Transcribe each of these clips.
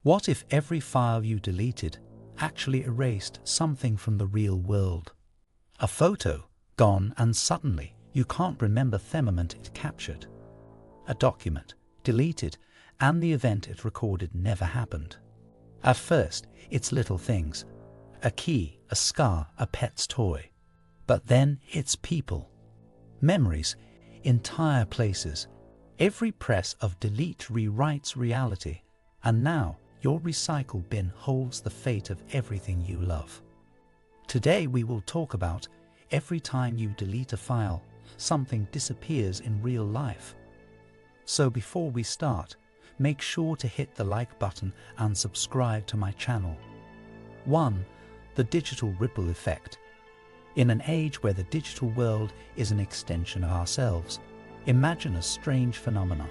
What if every file you deleted actually erased something from the real world? A photo gone and suddenly you can't remember the moment it captured. A document deleted and the event it recorded never happened. At first, it's little things. A key, a scar, a pet's toy. But then it's people. Memories, entire places. Every press of delete rewrites reality. And now, your recycle bin holds the fate of everything you love. Today we will talk about every time you delete a file, something disappears in real life. So before we start, make sure to hit the like button and subscribe to my channel. 1. The digital ripple effect. In an age where the digital world is an extension of ourselves, imagine a strange phenomenon.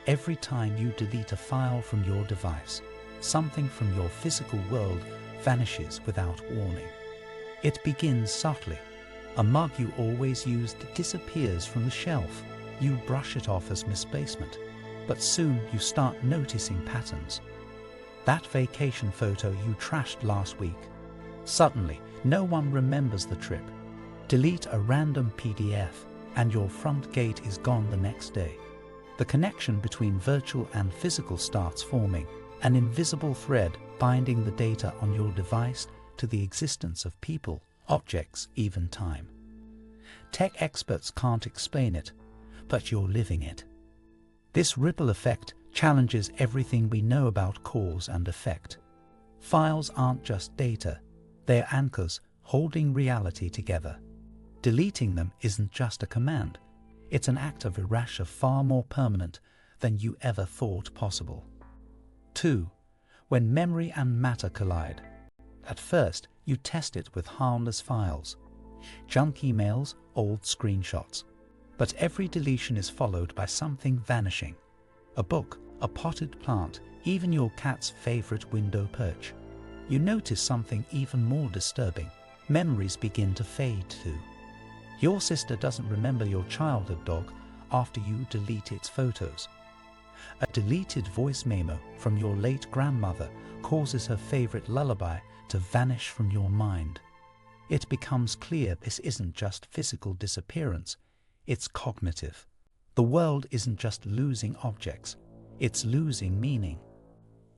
Every time you delete a file from your device, something from your physical world vanishes without warning. It begins subtly. A mug you always used disappears from the shelf. You brush it off as misplacement, but soon you start noticing patterns. That vacation photo you trashed last week. Suddenly, no one remembers the trip. Delete a random PDF, and your front gate is gone the next day. The connection between virtual and physical starts forming, an invisible thread binding the data on your device to the existence of people, objects, even time. Tech experts can't explain it, but you're living it. This ripple effect challenges everything we know about cause and effect. Files aren't just data, they're anchors holding reality together. Deleting them isn't just a command, it's an act of erasure far more permanent than you ever thought possible. 2. When memory and matter collide. At first, you test it with harmless files, junk emails, old screenshots. But every deletion is followed by something vanishing. A book, a potted plant, even your cat's favorite window perch. You notice something even more disturbing. Memories begin to fade too. Your sister doesn't remember your childhood dog after you delete its photos. A deleted voice memo from your late grandmother causes her favorite lullaby to vanish from your mind. It becomes clear this isn't just physical disappearance, it's cognitive. The world isn't just losing objects, it's losing meaning.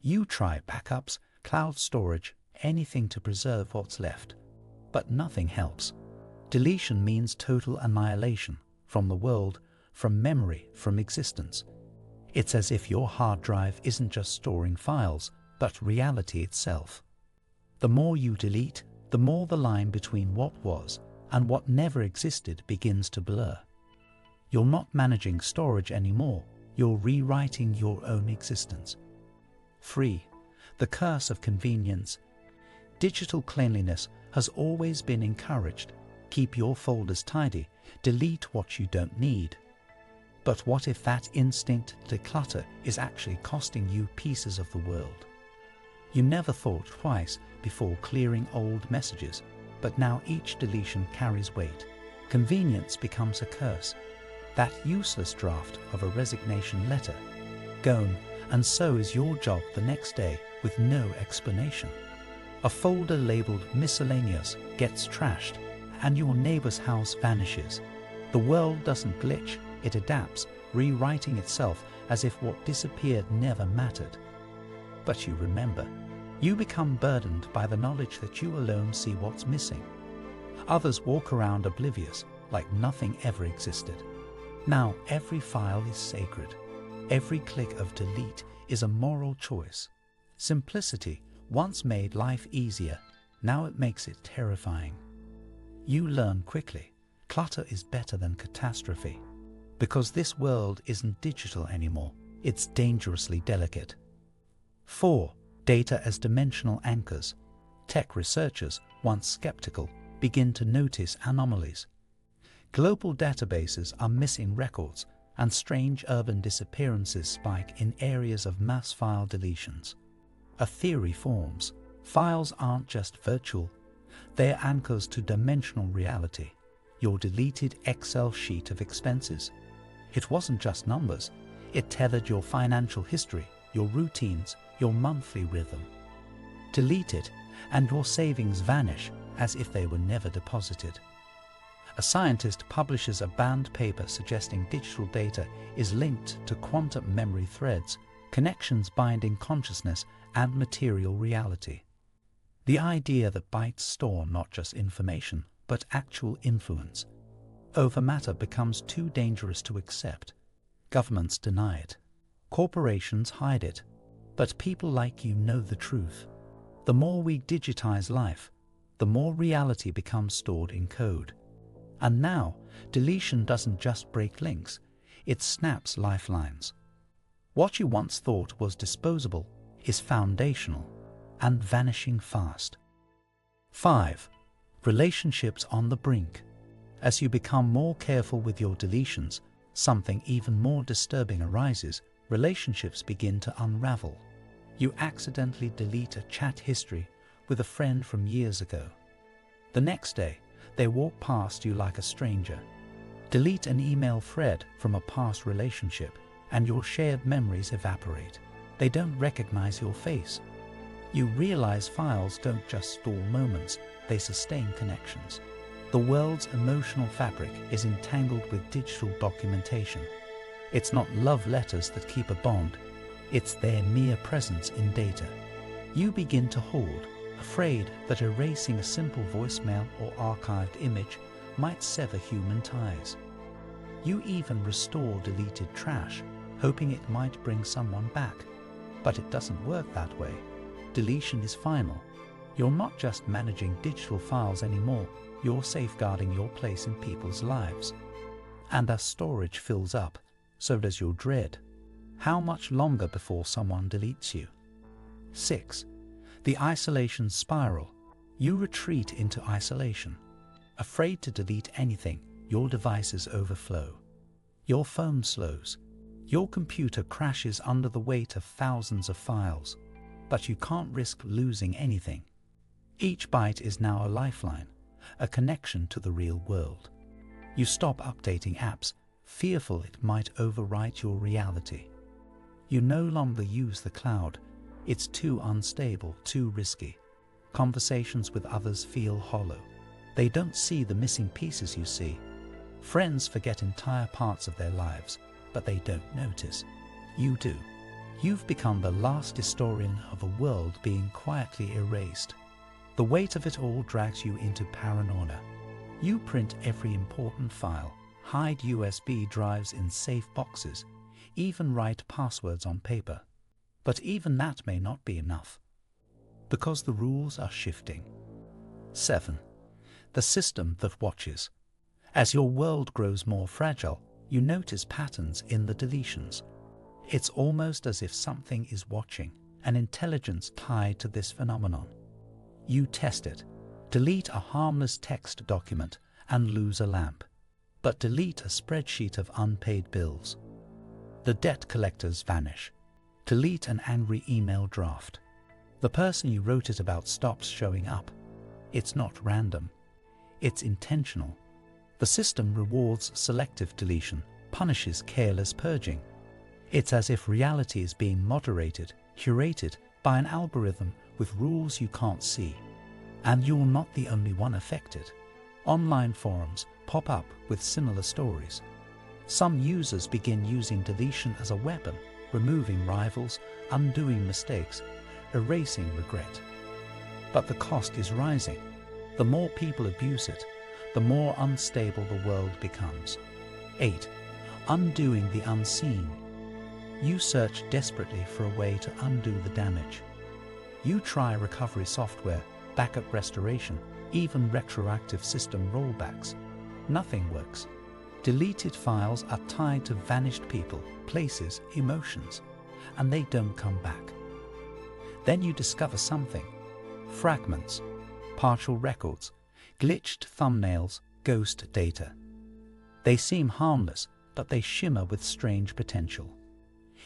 You try backups, cloud storage, anything to preserve what's left, but nothing helps. Deletion means total annihilation from the world, from memory, from existence. It's as if your hard drive isn't just storing files, but reality itself. The more you delete, the more the line between what was and what never existed begins to blur. You're not managing storage anymore, you're rewriting your own existence. 3. The curse of convenience. Digital cleanliness has always been encouraged. Keep your folders tidy, delete what you don't need. But what if that instinct to declutter is actually costing you pieces of the world? You never thought twice before clearing old messages, but now each deletion carries weight. Convenience becomes a curse. That useless draft of a resignation letter, gone, and so is your job the next day with no explanation. A folder labeled miscellaneous gets trashed, and your neighbor's house vanishes. The world doesn't glitch, it adapts, rewriting itself as if what disappeared never mattered. But you remember. You become burdened by the knowledge that you alone see what's missing. Others walk around oblivious, like nothing ever existed. Now every file is sacred. Every click of delete is a moral choice. Simplicity once made life easier, now it makes it terrifying. You learn quickly, clutter is better than catastrophe. Because this world isn't digital anymore, it's dangerously delicate. 4. Data as dimensional anchors. Tech researchers, once skeptical, begin to notice anomalies. Global databases are missing records, and strange urban disappearances spike in areas of mass file deletions. A theory forms. Files aren't just virtual, they're anchors to dimensional reality. Your deleted Excel sheet of expenses. It wasn't just numbers, it tethered your financial history, your routines, your monthly rhythm. Delete it, and your savings vanish as if they were never deposited. A scientist publishes a banned paper suggesting digital data is linked to quantum memory threads, connections binding consciousness and material reality. The idea that bytes store not just information, but actual influence over matter becomes too dangerous to accept. Governments deny it. Corporations hide it. But people like you know the truth. The more we digitize life, the more reality becomes stored in code. And now, deletion doesn't just break links, it snaps lifelines. What you once thought was disposable is foundational and vanishing fast. 5. Relationships on the brink. As you become more careful with your deletions, something even more disturbing arises. Relationships begin to unravel. You accidentally delete a chat history with a friend from years ago. The next day, they walk past you like a stranger. Delete an email thread from a past relationship, and your shared memories evaporate. They don't recognize your face. You realize files don't just store moments, they sustain connections. The world's emotional fabric is entangled with digital documentation. It's not love letters that keep a bond, it's their mere presence in data. You begin to hoard, afraid that erasing a simple voicemail or archived image might sever human ties. You even restore deleted trash, hoping it might bring someone back. But it doesn't work that way. Deletion is final. You're not just managing digital files anymore, you're safeguarding your place in people's lives. And as storage fills up, so does your dread. How much longer before someone deletes you? 6. The isolation spiral. You retreat into isolation. Afraid to delete anything, your devices overflow. Your phone slows. Your computer crashes under the weight of thousands of files. But you can't risk losing anything. Each byte is now a lifeline, a connection to the real world. You stop updating apps, fearful it might overwrite your reality. You no longer use the cloud. It's too unstable, too risky. Conversations with others feel hollow. They don't see the missing pieces you see. Friends forget entire parts of their lives, but they don't notice. You do. You've become the last historian of a world being quietly erased. The weight of it all drags you into paranoia. You print every important file, hide USB drives in safe boxes, even write passwords on paper. But even that may not be enough, because the rules are shifting. 7. The system that watches. As your world grows more fragile, you notice patterns in the deletions. It's almost as if something is watching, an intelligence tied to this phenomenon. You test it. Delete a harmless text document and lose a lamp. But delete a spreadsheet of unpaid bills. The debt collectors vanish. Delete an angry email draft. The person you wrote it about stops showing up. It's not random. It's intentional. The system rewards selective deletion, punishes careless purging. It's as if reality is being moderated, curated by an algorithm with rules you can't see. And you're not the only one affected. Online forums pop up with similar stories. Some users begin using deletion as a weapon, removing rivals, undoing mistakes, erasing regret. But the cost is rising. The more people abuse it, the more unstable the world becomes. 8. Undoing the unseen. You search desperately for a way to undo the damage. You try recovery software, backup restoration, even retroactive system rollbacks. Nothing works. Deleted files are tied to vanished people, places, emotions, and they don't come back. Then you discover something. Fragments, partial records, glitched thumbnails, ghost data. They seem harmless, but they shimmer with strange potential.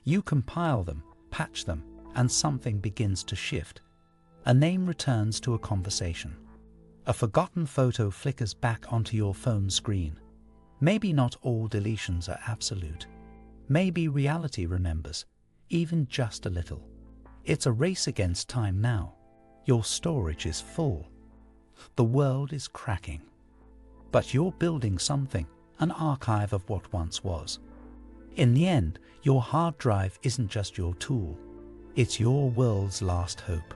You compile them, patch them, and something begins to shift. A name returns to a conversation. A forgotten photo flickers back onto your phone screen. Maybe not all deletions are absolute. Maybe reality remembers, even just a little. It's a race against time now. Your storage is full. The world is cracking. But you're building something, an archive of what once was. In the end, your hard drive isn't just your tool. It's your world's last hope.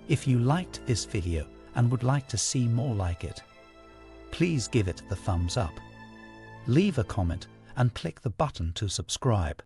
If you liked this video and would like to see more like it, please give it the thumbs up. Leave a comment and click the button to subscribe.